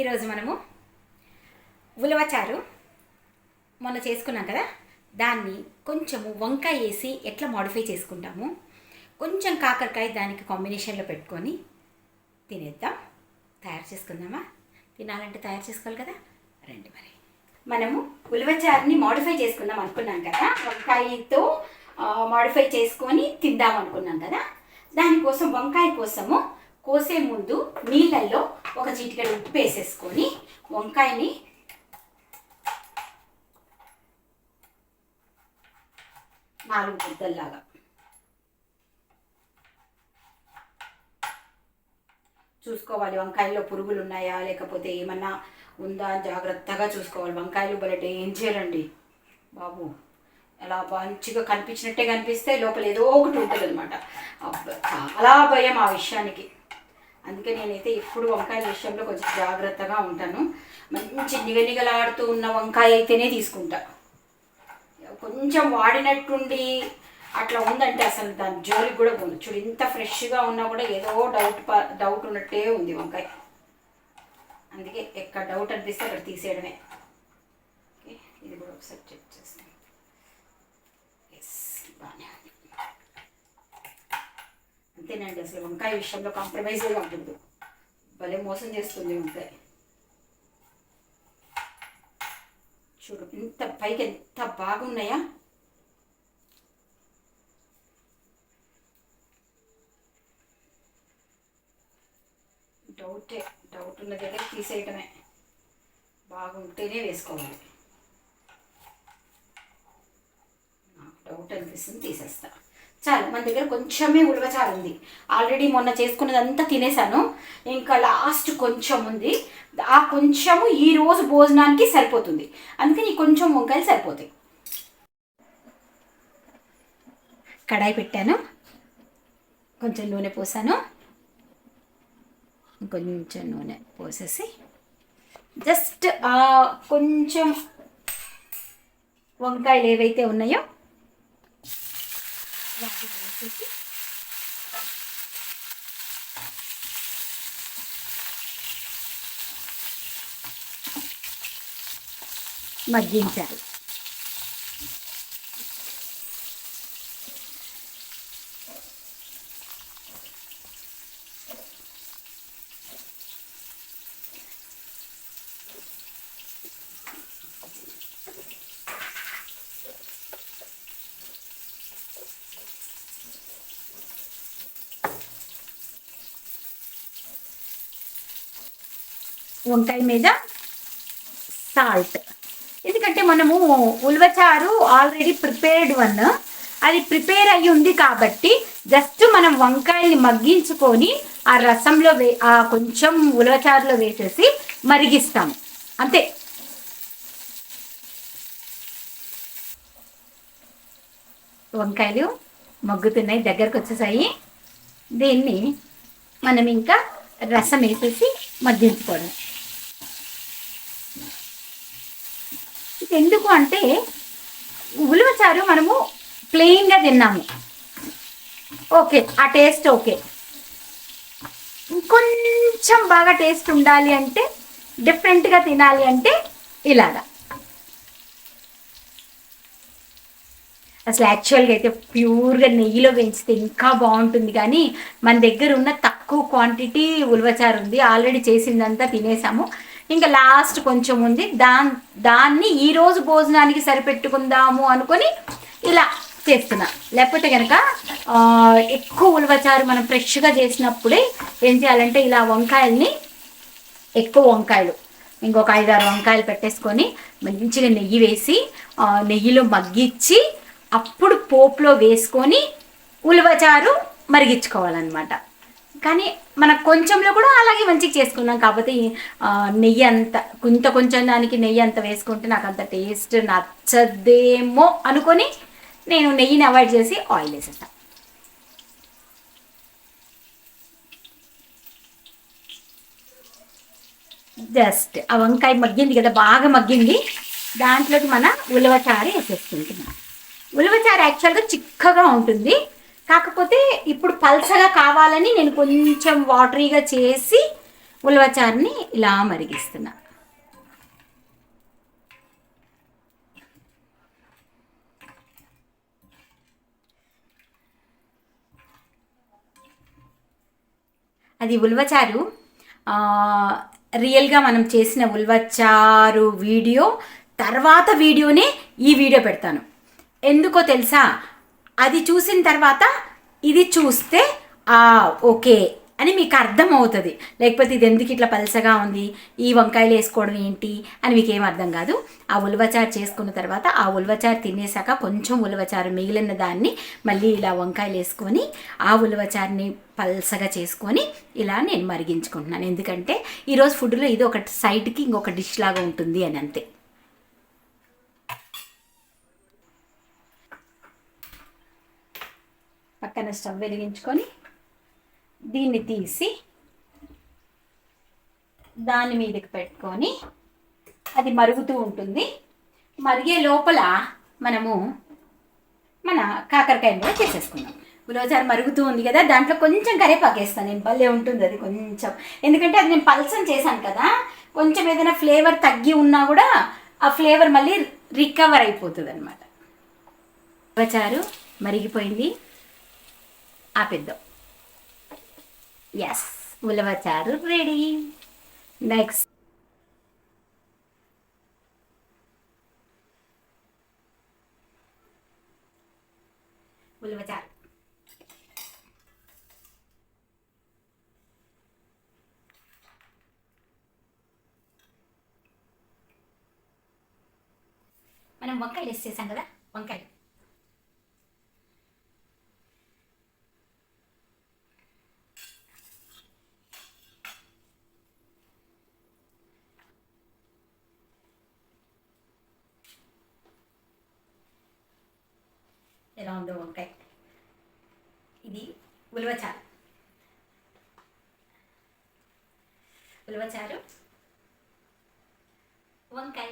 ఈరోజు మనము ఉలవచారు మొన్న చేసుకున్నాం కదా, దాన్ని కొంచెము వంకాయ వేసి ఎట్లా మాడిఫై చేసుకుంటాము, కొంచెం కాకరకాయ దానికి కాంబినేషన్లో పెట్టుకొని తినేద్దాం. తయారు చేసుకుందామా? తినాలంటే తయారు చేసుకోవాలి కదా, రండి. మరి మనము ఉలవచారుని మాడిఫై చేసుకుందాం అనుకున్నాం కదా, వంకాయతో మాడిఫై చేసుకొని తిందాం అనుకున్నాం కదా. దానికోసం వంకాయ కోసము కోసే ముందు నీళ్ళల్లో ఒక చిటికెడు ఉప్పు వేసేసుకొని వంకాయని నాలుగు ముద్దల్లాగా చూసుకోవాలి. వంకాయల్లో పురుగులు ఉన్నాయా లేకపోతే ఏమన్నా ఉందా జాగ్రత్తగా చూసుకోవాలి. వంకాయలు భలే డేంజర్ అండి బాబు. అలా మంచిగా కనిపించినట్టే కనిపిస్తే లోపల ఏదో ఒకటి ఉంటుంది అనమాట. చాలా భయం ఆ విషయానికి. అందుకే నేనైతే ఎప్పుడు వంకాయల విషయంలో కొంచెం జాగ్రత్తగా ఉంటాను. మంచి నిగనిగలాడుతూ ఉన్న వంకాయ అయితేనే తీసుకుంటా. కొంచెం వాడినట్టుండి అట్లా ఉందంటే అసలు దాని జోలికి కూడా పోను. చూడు, ఇంత ఫ్రెష్గా ఉన్నా కూడా ఏదో డౌట్ ఉన్నట్టే ఉంది వంకాయ. అందుకే ఎక్కడ డౌట్ అనిపిస్తే అక్కడ తీసేయడమే. ఓకే, ఇది కూడా ఒకసారి చెక్ చేస్తాను. ఎస్, బాగానే ఉంది. అంతేనండి, అసలు వంకాయ విషయంలో కాంప్రమైజ్గా ఉంటుంది. భలే మోసం చేస్తుంది వంకాయ. చూడు, ఇంత పైకి ఎంత బాగున్నాయా. డౌట్ ఉన్న దగ్గర తీసేయటమే. బాగుంటేనే వేసుకోవాలి. నాకు డౌట్ అనిపిస్తుంది, తీసేస్తా. చాలు, మన దగ్గర కొంచెమే ఉలవచారు ఉంది. ఆల్రెడీ మొన్న చేసుకున్నదంతా తినేసాను. ఇంకా లాస్ట్ కొంచెం ఉంది. ఆ కొంచెము ఈరోజు భోజనానికి సరిపోతుంది. అందుకని కొంచెం వంకాయలు సరిపోతాయి. కడాయి పెట్టాను, కొంచెం నూనె పోసాను. కొంచెం నూనె పోసేసి జస్ట్ కొంచెం వంకాయలు ఏవైతే ఉన్నాయో వాటిని వేసేసి మగ్గించాలి. వంకాయ మీద సాల్ట్, ఎందుకంటే మనము ఉలవచారు ఆల్రెడీ ప్రిపేర్డ్ వన్, అది ప్రిపేర్ అయ్యి ఉంది కాబట్టి జస్ట్ మనం వంకాయల్ని మగ్గించుకొని ఆ రసంలో ఆ కొంచెం ఉలవచారులో వేసేసి మరిగిస్తాము అంతే. వంకాయలు మగ్గుతున్నాయి, దగ్గరకు వచ్చేసాయి. దీన్ని మనం ఇంకా రసం వేసేసి మగ్గించుకోవడం. ఎందుకు అంటే ఉలవచారు మనము ప్లెయిన్గా తిన్నాము, ఓకే, ఆ టేస్ట్ ఓకే. ఇంకొంచెం బాగా టేస్ట్ ఉండాలి అంటే, డిఫరెంట్గా తినాలి అంటే ఇలాగా. అసలు యాక్చువల్గా అయితే ప్యూర్గా నెయ్యిలో వేయించితే ఇంకా బాగుంటుంది. కానీ మన దగ్గర ఉన్న తక్కువ క్వాంటిటీ ఉలవచారు ఉంది, ఆల్రెడీ చేసిందంతా తినేసాము. ఇంకా లాస్ట్ కొంచెం ఉంది, దాన్ని ఈరోజు భోజనానికి సరిపెట్టుకుందాము అనుకొని ఇలా చేస్తున్నా. లేకపోతే కనుక ఎక్కువ ఉలవచారు మనం ఫ్రెష్గా చేసినప్పుడే ఏం చేయాలంటే ఇలా వంకాయల్ని, ఎక్కువ వంకాయలు ఇంకొక 5-6 వంకాయలు పెట్టేసుకొని మంచిగా నెయ్యి వేసి నెయ్యిలో మగ్గించి అప్పుడు పోపులో వేసుకొని ఉలవచారు మరిగించుకోవాలన్నమాట. కానీ మనకు కొంచెంలో కూడా అలాగే మంచిగా చేసుకున్నాం. కాకపోతే నెయ్యి అంత కొంచెం దానికి నెయ్యి అంత వేసుకుంటే నాకు అంత టేస్ట్ నచ్చదేమో అనుకొని నేను నెయ్యిని అవాయిడ్ చేసి ఆయిల్ వేసేస్తాను. జస్ట్ ఆ వంకాయ మగ్గింది కదా, బాగా మగ్గింది. దాంట్లోకి మన ఉలవచారు వేసేసుకుంటున్నాం. ఉలవచారు యాక్చువల్గా చిక్కగా ఉంటుంది, కాకపోతే ఇప్పుడు పల్చగా కావాలని నేను కొంచెం వాటరీగా చేసి ఉలవచారుని ఇలా మరిగిస్తున్నా. అది ఉలవచారు రియల్గా మనం చేసిన ఉలవచారు వీడియో తర్వాత వీడియోనే ఈ వీడియో పెడతాను. ఎందుకో తెలుసా, అది చూసిన తర్వాత ఇది చూస్తే ఓకే అని మీకు అర్థం అవుతుంది. లేకపోతే ఇది ఎందుకు ఇట్లా పలసగా ఉంది, ఈ వంకాయలు వేసుకోవడం ఏంటి అని మీకు ఏం అర్థం కాదు. ఆ ఉలవచారు చేసుకున్న తర్వాత ఆ ఉలవచారు తినేసాక కొంచెం ఉలవచారు మిగిలిన దాన్ని మళ్ళీ ఇలా వంకాయలు వేసుకొని ఆ ఉలవచారుని పల్సగా చేసుకొని ఇలా నేను మరిగించుకుంటున్నాను. ఎందుకంటే ఈరోజు ఫుడ్లో ఇది ఒక సైడ్కి ఇంకొక డిష్ లాగా ఉంటుంది అని అంతే. పక్కన స్టవ్ వెలిగించుకొని దీన్ని తీసి దాని మీదకి పెట్టుకొని అది మరుగుతూ ఉంటుంది. మరిగే లోపల మనము మన కాకరకాయలు కూడా చేసేసుకుందాం. ఉలవచారు మరుగుతూ ఉంది కదా, దాంట్లో కొంచెం కరివేపాకు వేస్తాను నేను. భలే ఉంటుంది అది కొంచెం, ఎందుకంటే అది నేను పల్సం చేశాను కదా, కొంచెం ఏదైనా ఫ్లేవర్ తగ్గి ఉన్నా కూడా ఆ ఫ్లేవర్ మళ్ళీ రికవర్ అయిపోతుంది అనమాట. ఉలవచారు మరిగిపోయింది, ఆపేద్దాం. ఎస్, ఉలవచారు రెడీ. నెక్స్ట్ ఉలవచారు మనం వంకాయలు వేసి చేసాం కదా, వంకాయలు ఎలా ఉందో వంకాయ. ఇది ఉలవచారు, ఉలవచారు వంకాయ.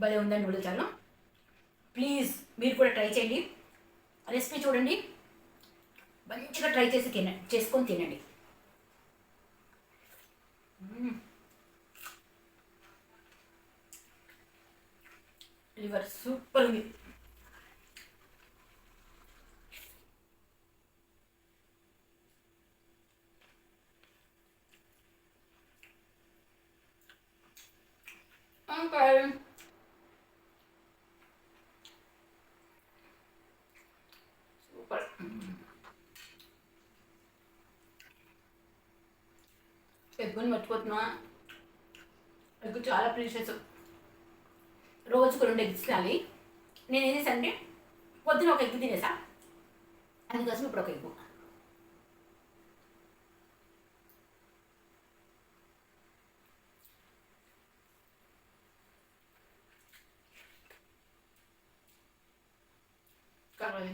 భలే ఉందండి ఉలవచారు. ప్లీజ్ మీరు కూడా ట్రై చేయండి, రెసిపీ చూడండి, మంచిగా ట్రై చేసి చేసుకొని తినండి. లివర్ సూపర్ ఉంది. సూపర్. ఎగ్గుని మర్చిపోతున్నా, ఎగ్గు చాలా ప్రీషియస్. రోజుకు 2 ఎగ్స్ తినాలి. నేను ఏం చేశానంటే పొద్దున ఒక ఎగ్గు తినేసా, అందుకోసం ఇప్పుడు ఒక ఎగ్గు. Curry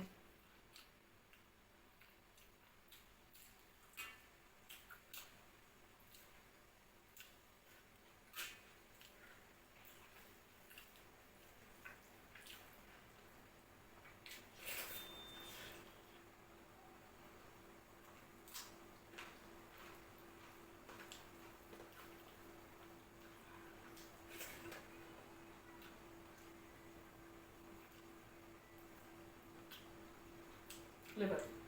liver.